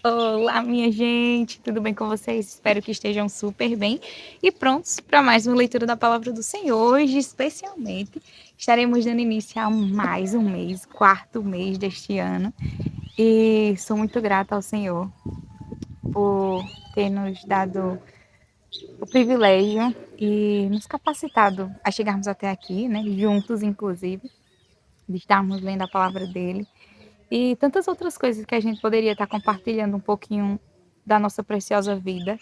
Olá, minha gente, tudo bem com vocês? Espero que estejam super bem e prontos para mais uma leitura da Palavra do Senhor. Hoje, especialmente, estaremos dando início a mais um mês, quarto mês deste ano, e sou muito grata ao Senhor por ter nos dado o privilégio e nos capacitado a chegarmos até aqui, né? Juntos, inclusive, de estarmos lendo a palavra dele. E tantas outras coisas que a gente poderia estar compartilhando um pouquinho da nossa preciosa vida,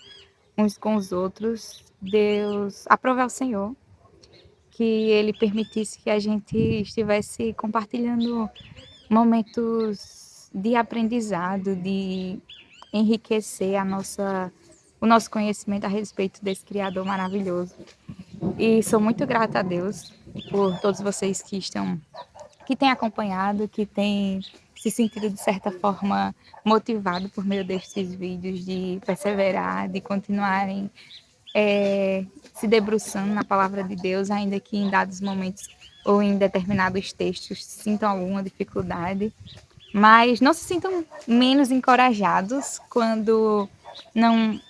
uns com os outros. Deus, aprove ao Senhor que Ele permitisse que a gente estivesse compartilhando momentos de aprendizado, de enriquecer o nosso conhecimento a respeito desse Criador maravilhoso. E sou muito grata a Deus por todos vocês que têm acompanhado, que têm se sentido de certa forma motivado por meio destes vídeos de perseverar, de continuarem se debruçando na palavra de Deus, ainda que em dados momentos ou em determinados textos sintam alguma dificuldade, mas não se sintam menos encorajados quando não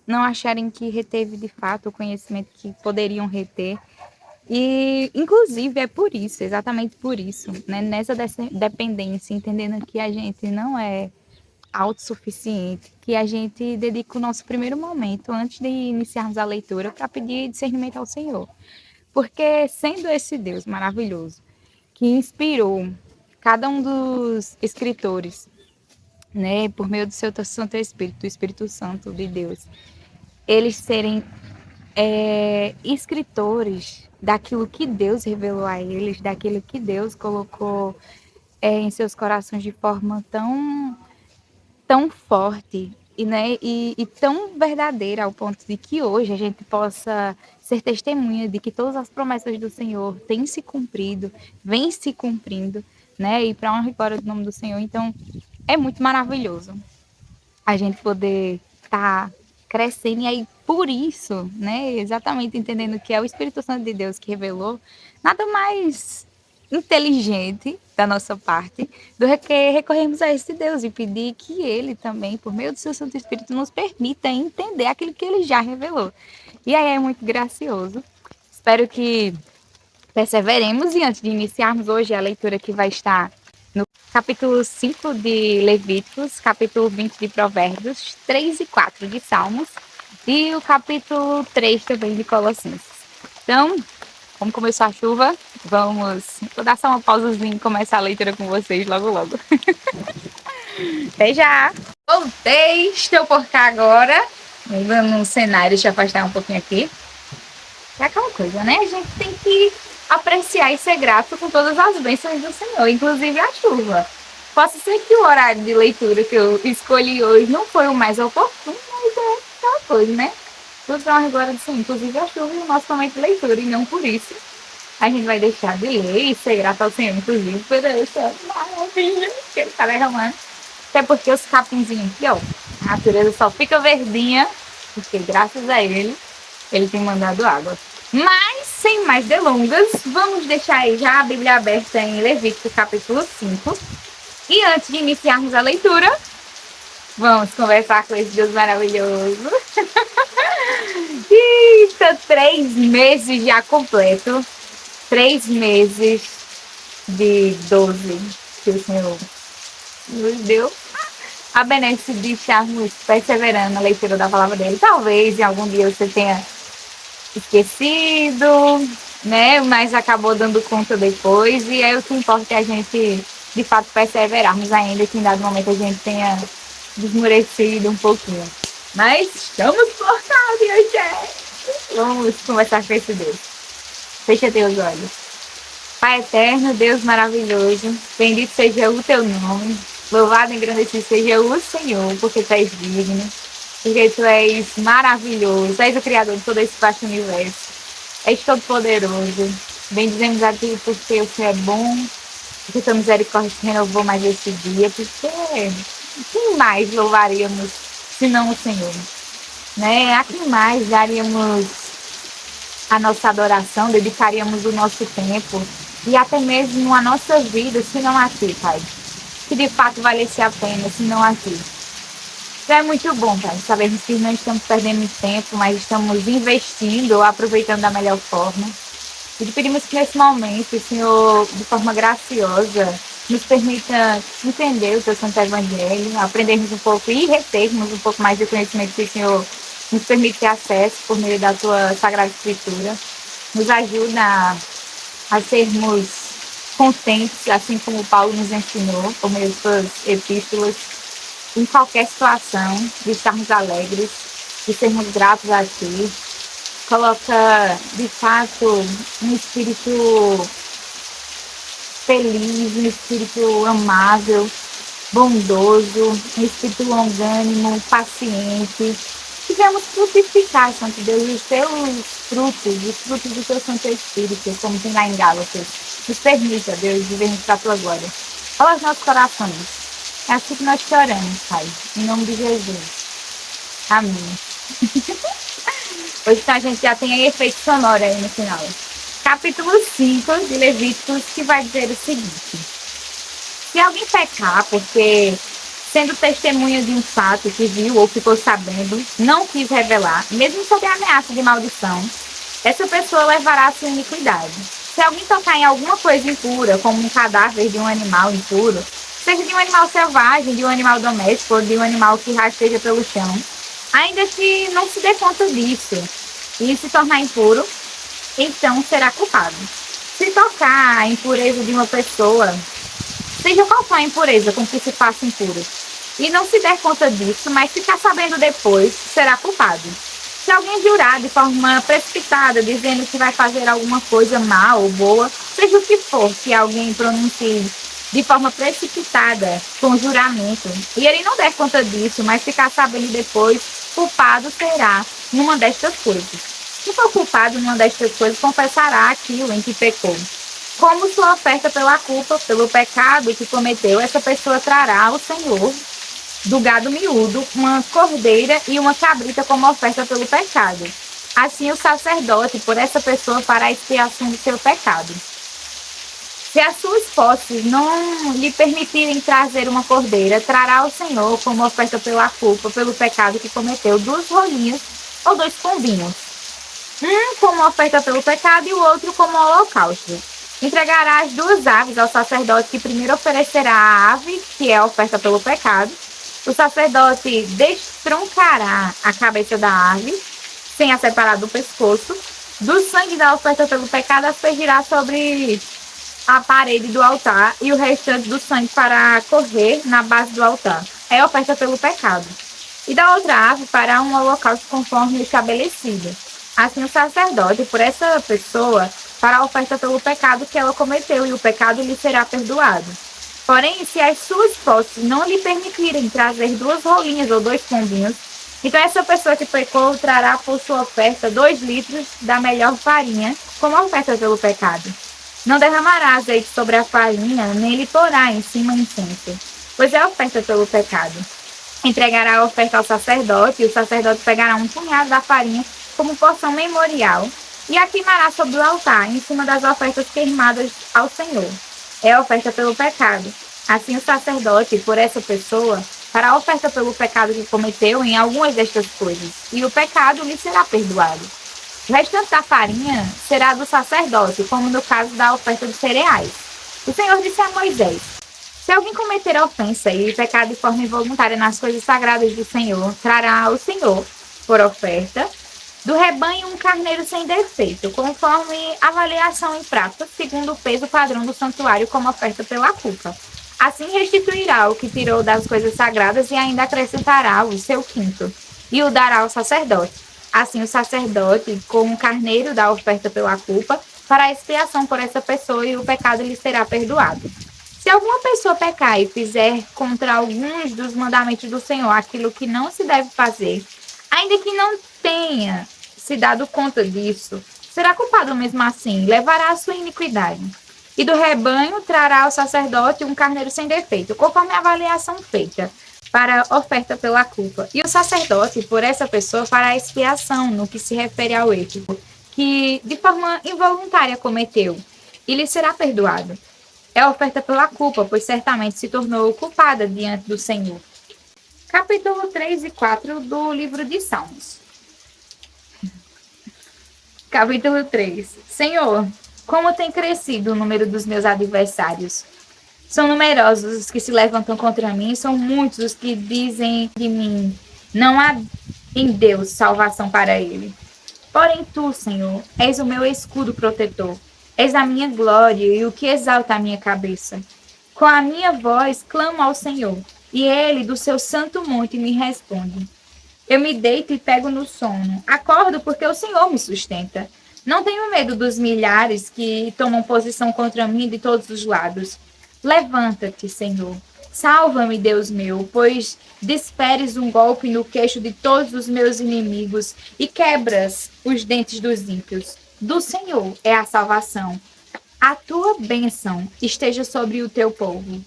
não acharem que reteve de fato o conhecimento que poderiam reter. E, inclusive, é por isso, exatamente por isso, né? Nessa dependência, entendendo que a gente não é autossuficiente, que a gente dedica o nosso primeiro momento, antes de iniciarmos a leitura, para pedir discernimento ao Senhor. Porque, sendo esse Deus maravilhoso, que inspirou cada um dos escritores, né, por meio do seu Santo Espírito, do Espírito Santo de Deus, eles serem escritores daquilo que Deus revelou a eles, daquilo que Deus colocou em seus corações de forma tão forte e tão verdadeira ao ponto de que hoje a gente possa ser testemunha de que todas as promessas do Senhor têm se cumprido, vêm se cumprindo, né? E para honra e glória do nome do Senhor. Então, é muito maravilhoso a gente poder estar crescendo e aí por isso, né, exatamente entendendo que é o Espírito Santo de Deus que revelou, nada mais inteligente da nossa parte do que recorrermos a esse Deus e pedir que ele também, por meio do seu Santo Espírito, nos permita entender aquilo que ele já revelou. E aí é muito gracioso. Espero que perseveremos e antes de iniciarmos hoje a leitura que vai estar no capítulo 5 de Levíticos, capítulo 20 de Provérbios, 3 e 4 de Salmos e o capítulo 3 também de Colossenses. Então, como começou a chuva, vou dar só uma pausazinha e começar a leitura com vocês logo logo. Até já! Voltei, estou por cá agora, mudando um cenário, deixa eu afastar um pouquinho aqui. É aquela coisa, né? A gente tem que apreciar e ser grato com todas as bênçãos do Senhor, inclusive a chuva. Posso ser que o horário de leitura que eu escolhi hoje não foi o mais oportuno, mas é aquela coisa, né? Tudo para uma glória do Senhor, inclusive a chuva e o nosso momento de leitura, e não por isso a gente vai deixar de ler e ser grato ao Senhor, inclusive, por essa maravilha que ele está derramando. Até porque os capinzinhos aqui, ó, a natureza só fica verdinha, porque graças a ele tem mandado água. Mas, sem mais delongas, vamos deixar aí já a Bíblia aberta em Levítico capítulo 5. E antes de iniciarmos a leitura, vamos conversar com esse Deus maravilhoso. Eita, 3 meses já completo. 3 meses de 12 que o Senhor nos deu a benesse de estarmos perseverando na leitura da palavra dele. Talvez em algum dia você tenha esquecido, né? Mas acabou dando conta depois. E aí o que importa é a gente, de fato, perseverarmos ainda que em dado momento a gente tenha desmurecido um pouquinho. Mas estamos por cá, minha gente. Vamos conversar com esse Deus. Fecha teus olhos. Pai eterno, Deus maravilhoso, bendito seja o teu nome. Louvado e engrandecido seja o Senhor, porque tu és digno, porque tu és maravilhoso, tu és o Criador de todo esse vasto universo, és todo poderoso. Bendizemos a ti porque o Senhor é bom, porque tua misericórdia se renovou mais esse dia, porque quem mais louvaríamos senão o Senhor? Né? A quem mais daríamos a nossa adoração, dedicaríamos o nosso tempo e até mesmo a nossa vida, se não a ti, Pai. Que de fato valesse a pena, se não a ti. Então é muito bom, Pai, sabermos que não estamos perdendo tempo, mas estamos investindo, aproveitando da melhor forma. E te pedimos que nesse momento, o Senhor, de forma graciosa, nos permita entender o teu Santo Evangelho, aprendermos um pouco e retermos um pouco mais de conhecimento que o Senhor nos permite ter acesso por meio da tua Sagrada Escritura. Nos ajuda a sermos contentes, assim como Paulo nos ensinou, por meio de suas epístolas, em qualquer situação, de estarmos alegres, de sermos gratos a Ti. Coloca, de fato, um espírito feliz, um espírito amável, bondoso, um espírito longânimo, paciente. Que venhamos frutificar, Santo Deus, os frutos do teu Santo Espírito, como tem lá em Gálatas. Nos permita, Deus, vivermos para a tua glória. Fala os nossos corações. É assim que nós te oramos, Pai. Em nome de Jesus. Amém. Hoje então, a gente já tem aí efeito sonoro aí no final. Capítulo 5 de Levíticos, que vai dizer o seguinte: se alguém pecar porque, sendo testemunha de um fato que viu ou ficou sabendo, não quis revelar, mesmo sob a ameaça de maldição, essa pessoa levará a sua iniquidade. Se alguém tocar em alguma coisa impura, como um cadáver de um animal impuro, seja de um animal selvagem, de um animal doméstico ou de um animal que rasteja pelo chão, ainda que não se dê conta disso e se tornar impuro, então será culpado. Se tocar a impureza de uma pessoa, seja qual for a impureza com que se faça impuro, e não se der conta disso, mas ficar sabendo depois, será culpado. Se alguém jurar de forma precipitada, dizendo que vai fazer alguma coisa mal ou boa, seja o que for que alguém pronuncie de forma precipitada, com juramento, e ele não der conta disso, mas ficar sabendo depois, culpado será numa destas coisas. Se for culpado numa destas coisas, confessará aquilo em que pecou. Como sua oferta pela culpa, pelo pecado que cometeu, essa pessoa trará ao Senhor do gado miúdo uma cordeira e uma cabrita como oferta pelo pecado. Assim o sacerdote, por essa pessoa, fará a expiação do seu pecado. Se as suas posses não lhe permitirem trazer uma cordeira, trará ao Senhor como oferta pela culpa, pelo pecado que cometeu, 2 rolinhas ou 2 pombinhos. Um como oferta pelo pecado e o outro como holocausto. Entregará as 2 aves ao sacerdote, que primeiro oferecerá a ave, que é a oferta pelo pecado. O sacerdote destroncará a cabeça da ave, sem a separar do pescoço. Do sangue da oferta pelo pecado aspergirá sobre a parede do altar, e o restante do sangue para correr na base do altar. É oferta pelo pecado. E da outra ave fará um holocausto conforme estabelecido. Assim o sacerdote, por essa pessoa, fará a oferta pelo pecado que ela cometeu, e o pecado lhe será perdoado. Porém, se as suas posses não lhe permitirem trazer 2 rolinhas ou 2 pombinhos, então essa pessoa que pecou trará por sua oferta 2 litros da melhor farinha, como oferta pelo pecado. Não derramará azeite sobre a farinha, nem lhe porá em cima incenso, pois é oferta pelo pecado. Entregará a oferta ao sacerdote, e o sacerdote pegará um punhado da farinha como porção memorial, e a queimará sobre o altar, em cima das ofertas queimadas ao Senhor. É oferta pelo pecado. Assim o sacerdote, por essa pessoa, fará a oferta pelo pecado que cometeu em algumas destas coisas, e o pecado lhe será perdoado. O restante da farinha será do sacerdote, como no caso da oferta de cereais. O Senhor disse a Moisés: se alguém cometer ofensa e pecar de forma involuntária nas coisas sagradas do Senhor, trará ao Senhor, por oferta, do rebanho um carneiro sem defeito, conforme avaliação em prata, segundo o peso padrão do santuário, como oferta pela culpa. Assim restituirá o que tirou das coisas sagradas e ainda acrescentará o seu quinto, e o dará ao sacerdote. Assim o sacerdote, com o carneiro da oferta pela culpa, fará expiação por essa pessoa, e o pecado lhe será perdoado. Se alguma pessoa pecar e fizer contra alguns dos mandamentos do Senhor aquilo que não se deve fazer, ainda que não tenha se dado conta disso, será culpado mesmo assim, levará a sua iniquidade. E do rebanho trará ao sacerdote um carneiro sem defeito, conforme a avaliação feita, para oferta pela culpa. E o sacerdote, por essa pessoa, fará expiação no que se refere ao erro, que de forma involuntária cometeu, e lhe será perdoado. É oferta pela culpa, pois certamente se tornou culpada diante do Senhor. Capítulo 3 e 4 do livro de Salmos. Capítulo 3. Senhor, como tem crescido o número dos meus adversários. São numerosos os que se levantam contra mim, são muitos os que dizem de mim, não há em Deus salvação para ele. Porém tu, Senhor, és o meu escudo protetor, és a minha glória e o que exalta a minha cabeça. Com a minha voz clamo ao Senhor, e ele do seu santo monte me responde. Eu me deito e pego no sono, acordo porque o Senhor me sustenta. Não tenho medo dos milhares que tomam posição contra mim de todos os lados. Levanta-te, Senhor. Salva-me, Deus meu, pois desferes um golpe no queixo de todos os meus inimigos e quebras os dentes dos ímpios. Do Senhor é a salvação. A tua bênção esteja sobre o teu povo.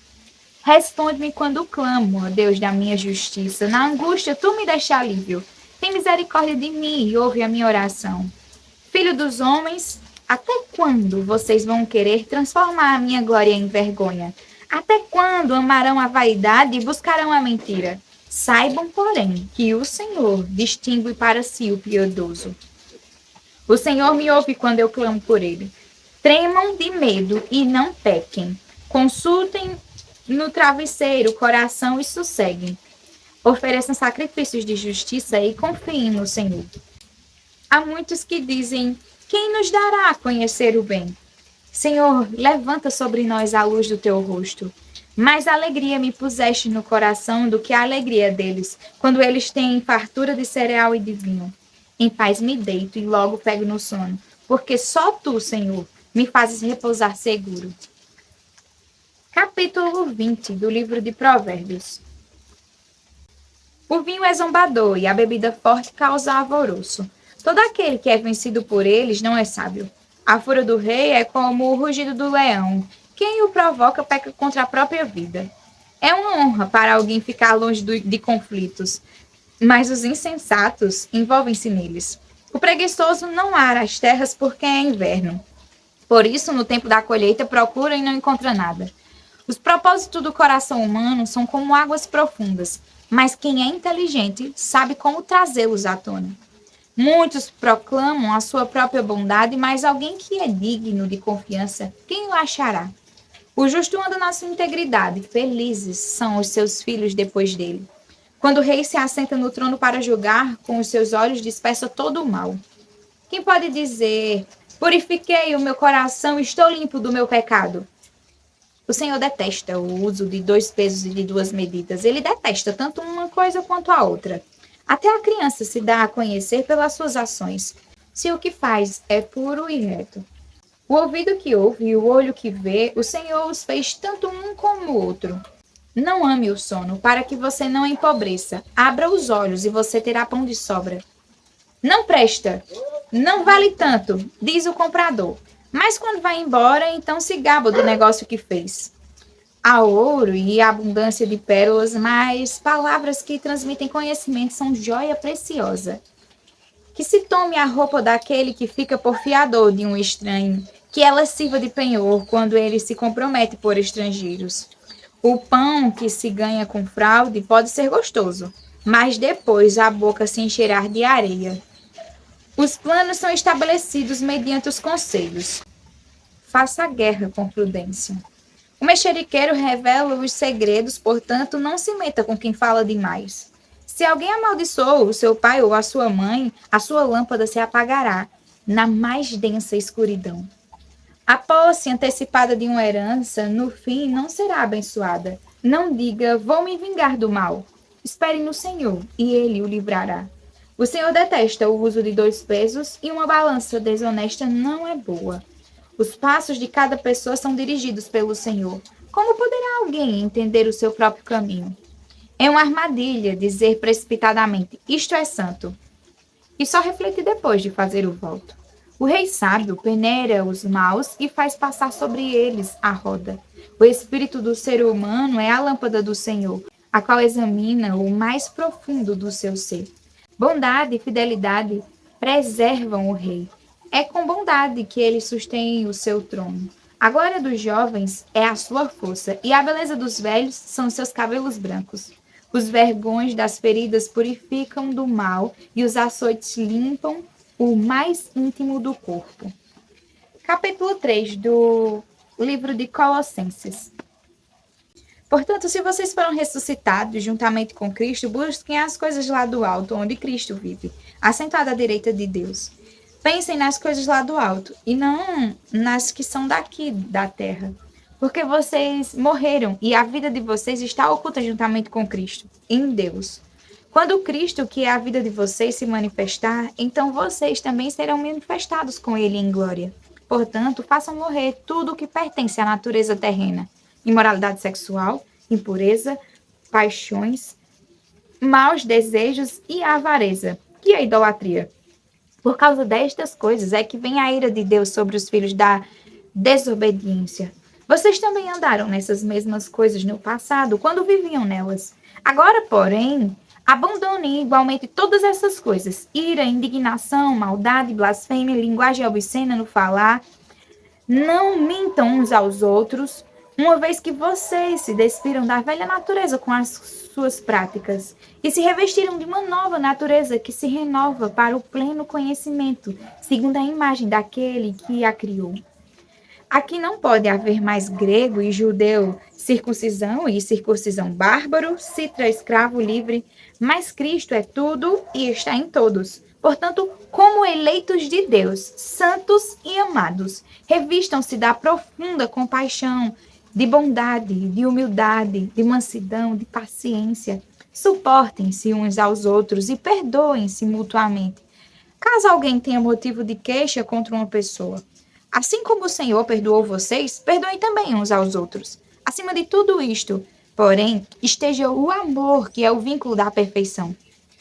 Responde-me quando clamo, ó Deus da minha justiça. Na angústia, tu me deste alívio. Tem misericórdia de mim e ouve a minha oração. Filho dos homens, até quando vocês vão querer transformar a minha glória em vergonha? Até quando amarão a vaidade e buscarão a mentira? Saibam, porém, que o Senhor distingue para si o piedoso. O Senhor me ouve quando eu clamo por ele. Tremam de medo e não pequem. Consultem no travesseiro o coração e sosseguem. Ofereçam sacrifícios de justiça e confiem no Senhor. Há muitos que dizem, quem nos dará a conhecer o bem? Senhor, levanta sobre nós a luz do teu rosto. Mais alegria me puseste no coração do que a alegria deles, quando eles têm fartura de cereal e de vinho. Em paz me deito e logo pego no sono, porque só tu, Senhor, me fazes repousar seguro. Capítulo 20 do livro de Provérbios. O vinho é zombador e a bebida forte causa alvoroço. Todo aquele que é vencido por eles não é sábio. A fúria do rei é como o rugido do leão. Quem o provoca peca contra a própria vida. É uma honra para alguém ficar longe de conflitos, mas os insensatos envolvem-se neles. O preguiçoso não ara as terras porque é inverno. Por isso, no tempo da colheita, procura e não encontra nada. Os propósitos do coração humano são como águas profundas, mas quem é inteligente sabe como trazê-los à tona. Muitos proclamam a sua própria bondade, mas alguém que é digno de confiança, quem o achará? O justo anda na sua integridade, felizes são os seus filhos depois dele. Quando o rei se assenta no trono para julgar, com os seus olhos dispersa todo o mal. Quem pode dizer, purifiquei o meu coração e estou limpo do meu pecado? O Senhor detesta o uso de 2 pesos e de 2 medidas. Ele detesta tanto uma coisa quanto a outra. Até a criança se dá a conhecer pelas suas ações, se o que faz é puro e reto. O ouvido que ouve e o olho que vê, o Senhor os fez tanto um como o outro. Não ame o sono, para que você não empobreça. Abra os olhos e você terá pão de sobra. Não presta, não vale tanto, diz o comprador. Mas quando vai embora, então se gaba do negócio que fez. Há ouro e abundância de pérolas, mas palavras que transmitem conhecimento são joia preciosa. Que se tome a roupa daquele que fica por fiador de um estranho, que ela sirva de penhor quando ele se compromete por estrangeiros. O pão que se ganha com fraude pode ser gostoso, mas depois a boca se encherá de areia. Os planos são estabelecidos mediante os conselhos. Faça a guerra com prudência. O mexeriqueiro revela os segredos, portanto, não se meta com quem fala demais. Se alguém amaldiçoou o seu pai ou a sua mãe, a sua lâmpada se apagará na mais densa escuridão. A posse antecipada de uma herança, no fim, não será abençoada. Não diga, vou me vingar do mal. Espere no Senhor, e Ele o livrará. O Senhor detesta o uso de 2 pesos e uma balança desonesta não é boa. Os passos de cada pessoa são dirigidos pelo Senhor. Como poderá alguém entender o seu próprio caminho? É uma armadilha dizer precipitadamente, isto é santo, e só refletir depois de fazer o voto. O rei sábio peneira os maus e faz passar sobre eles a roda. O espírito do ser humano é a lâmpada do Senhor, a qual examina o mais profundo do seu ser. Bondade e fidelidade preservam o rei. É com bondade que ele sustém o seu trono. A glória dos jovens é a sua força, e a beleza dos velhos são seus cabelos brancos. Os vergões das feridas purificam do mal e os açoites limpam o mais íntimo do corpo. Capítulo 3 do livro de Colossenses. Portanto, se vocês foram ressuscitados juntamente com Cristo, busquem as coisas lá do alto, onde Cristo vive, assentado à direita de Deus. Pensem nas coisas lá do alto e não nas que são daqui da terra. Porque vocês morreram e a vida de vocês está oculta juntamente com Cristo, em Deus. Quando Cristo, que é a vida de vocês, se manifestar, então vocês também serão manifestados com Ele em glória. Portanto, façam morrer tudo o que pertence à natureza terrena: imoralidade sexual, impureza, paixões, maus desejos e a avareza, que é a idolatria. Por causa destas coisas é que vem a ira de Deus sobre os filhos da desobediência. Vocês também andaram nessas mesmas coisas no passado, quando viviam nelas. Agora, porém, abandonem igualmente todas essas coisas: ira, indignação, maldade, blasfêmia, linguagem obscena no falar. Não mintam uns aos outros, uma vez que vocês se despiram da velha natureza com as suas práticas e se revestiram de uma nova natureza que se renova para o pleno conhecimento, segundo a imagem daquele que a criou. Aqui não pode haver mais grego e judeu, circuncisão e circuncisão, bárbaro, citra, escravo, livre, mas Cristo é tudo e está em todos. Portanto, como eleitos de Deus, santos e amados, revistam-se da profunda compaixão, de bondade, de humildade, de mansidão, de paciência. Suportem-se uns aos outros e perdoem-se mutuamente, caso alguém tenha motivo de queixa contra uma pessoa. Assim como o Senhor perdoou vocês, perdoem também uns aos outros. Acima de tudo isto, porém, esteja o amor, que é o vínculo da perfeição.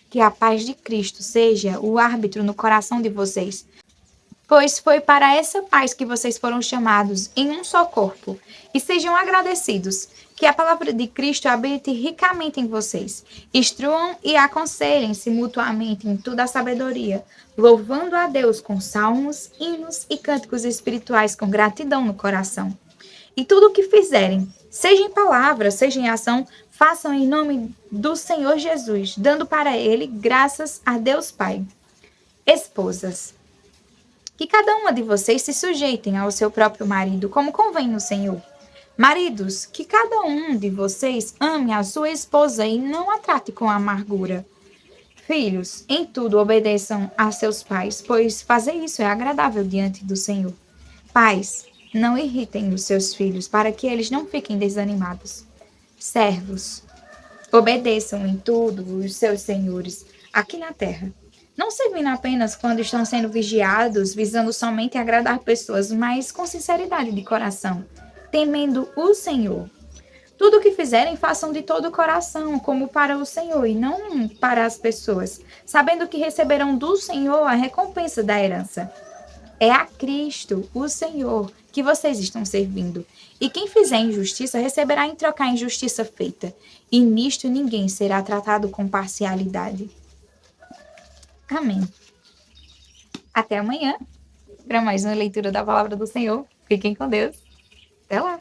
Que a paz de Cristo seja o árbitro no coração de vocês, pois foi para essa paz que vocês foram chamados em um só corpo. E sejam agradecidos. Que a palavra de Cristo habite ricamente em vocês. Instruam e aconselhem-se mutuamente em toda a sabedoria, louvando a Deus com salmos, hinos e cânticos espirituais com gratidão no coração. E tudo o que fizerem, seja em palavra, seja em ação, façam em nome do Senhor Jesus, dando para Ele graças a Deus Pai. Esposas, que cada uma de vocês se sujeitem ao seu próprio marido, como convém no Senhor. Maridos, que cada um de vocês ame a sua esposa e não a trate com amargura. Filhos, em tudo obedeçam a seus pais, pois fazer isso é agradável diante do Senhor. Pais, não irritem os seus filhos, para que eles não fiquem desanimados. Servos, obedeçam em tudo os seus senhores aqui na terra, não servindo apenas quando estão sendo vigiados, visando somente agradar pessoas, mas com sinceridade de coração, temendo o Senhor. Tudo o que fizerem, façam de todo o coração, como para o Senhor, e não para as pessoas, sabendo que receberão do Senhor a recompensa da herança. É a Cristo, o Senhor, que vocês estão servindo. E quem fizer injustiça receberá em troca a injustiça feita. E nisto ninguém será tratado com parcialidade. Amém. Até amanhã para mais uma leitura da palavra do Senhor. Fiquem com Deus. Até lá.